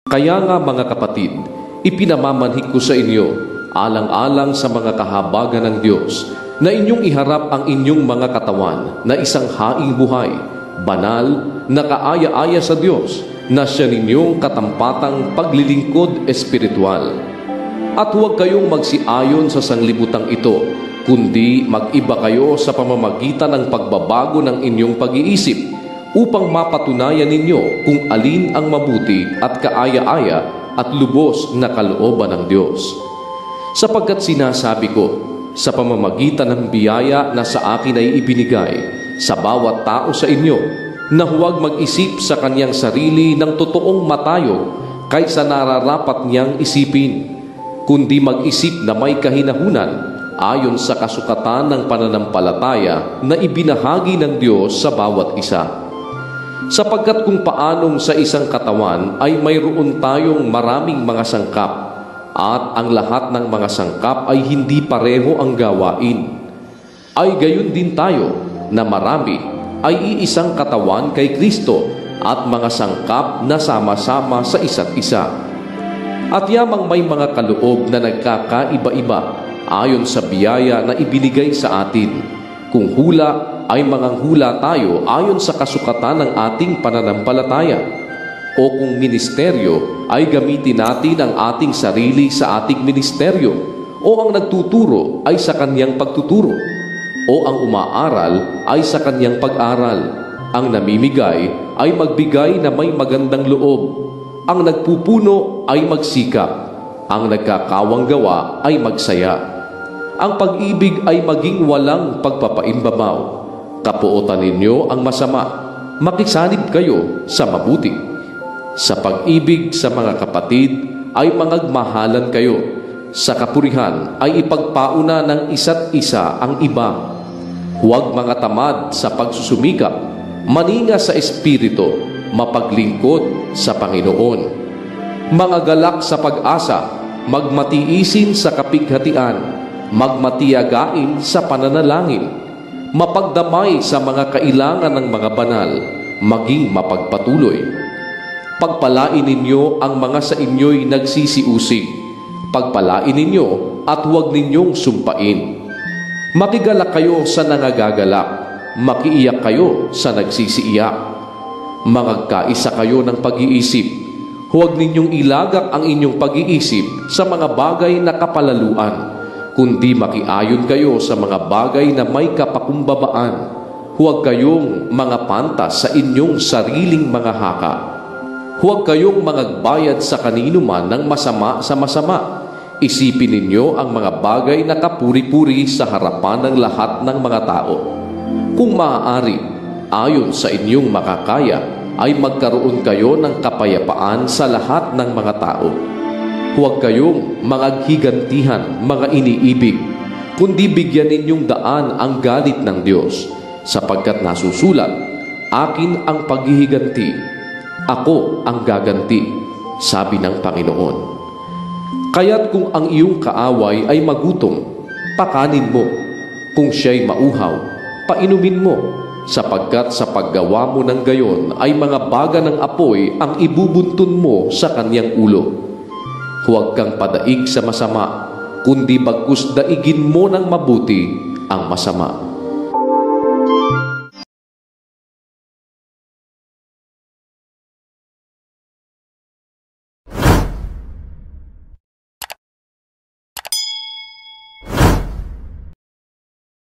Kaya nga mga kapatid, ipinamamanhik ko sa inyo, alang-alang sa mga kahabagan ng Diyos, na inyong iharap ang inyong mga katawan na isang haing buhay, banal, na kaaya-aya sa Diyos, na siya ninyong katampatang paglilingkod espiritual. At huwag kayong magsiayon sa sanglibutang ito, kundi mag-iba kayo sa pamamagitan ng pagbabago ng inyong pag-iisip, upang mapatunayan ninyo kung alin ang mabuti at kaaya-aya at lubos na kalooban ng Diyos. Sapagkat sinasabi ko, sa pamamagitan ng biyaya na sa akin ay ibinigay sa bawat tao sa inyo, na huwag mag-isip sa kanyang sarili ng totoong matayog kaysa nararapat niyang isipin, kundi mag-isip na may kahinahunan ayon sa kasukatan ng pananampalataya na ibinahagi ng Diyos sa bawat isa. Sapagkat kung paanong sa isang katawan ay mayroon tayong maraming mga sangkap, at ang lahat ng mga sangkap ay hindi pareho ang gawain, ay gayon din tayo na marami ay iisang katawan kay Kristo at mga sangkap na sama-sama sa isa't isa. At yamang may mga kaloob na nagkakaiba-iba ayon sa biyaya na ibinigay sa atin. Kung hula ay manganghula tayo ayon sa kasukatan ng ating pananampalataya. O kung ministeryo ay gamitin natin ang ating sarili sa ating ministeryo. O ang nagtuturo ay sa kanyang pagtuturo. O ang umaaral ay sa kanyang pag-aral. Ang namimigay ay magbigay na may magandang loob. Ang nagpupuno ay magsikap. Ang nagkakawang gawa ay magsaya. Ang pag-ibig ay maging walang pagpapaimbabaw. Kapuotan ninyo ang masama. Makisanib kayo sa mabuti. Sa pag-ibig sa mga kapatid ay mangagmahalan kayo. Sa kapurihan ay ipagpauna ng isa't isa ang iba. Huwag mga tamad sa pagsusumikap, maninga sa espiritu, mapaglingkod sa Panginoon. Mga galak sa pag-asa, magmatiisin sa kapighatian, magmatiyagain sa pananalangin, mapagdamay sa mga kailangan ng mga banal, maging mapagpatuloy. Pagpalain ninyo ang mga sa inyo'y nagsisiusig, pagpalain ninyo at huwag ninyong sumpain. Makigalak kayo sa nangagagalak, makiiyak kayo sa nagsisiiyak. Mangagkaisa kayo ng pag-iisip, huwag ninyong ilagak ang inyong pag-iisip sa mga bagay na kapalaluan, kundi makiayon kayo sa mga bagay na may kapakumbabaan. Huwag kayong mga pantas sa inyong sariling mga haka. Huwag kayong mangagbayad sa kanino man ng masama sa masama. Isipin ninyo ang mga bagay na kapuri-puri sa harapan ng lahat ng mga tao. Kung maaari, ayon sa inyong makakaya, ay magkaroon kayo ng kapayapaan sa lahat ng mga tao. Huwag kayong mangaghigantihan, mga iniibig, kundi bigyan ninyong daan ang galit ng Diyos, sapagkat nasusulat, akin ang paghihiganti, ako ang gaganti, sabi ng Panginoon. Kaya't kung ang iyong kaaway ay magutom, pakanin mo. Kung siya'y mauhaw, painumin mo, sapagkat sa paggawa mo ng gayon ay mga baga ng apoy ang ibubuntun mo sa kanyang ulo. Huwag kang padaig sa masama, kundi bagkus daigin mo ng mabuti ang masama.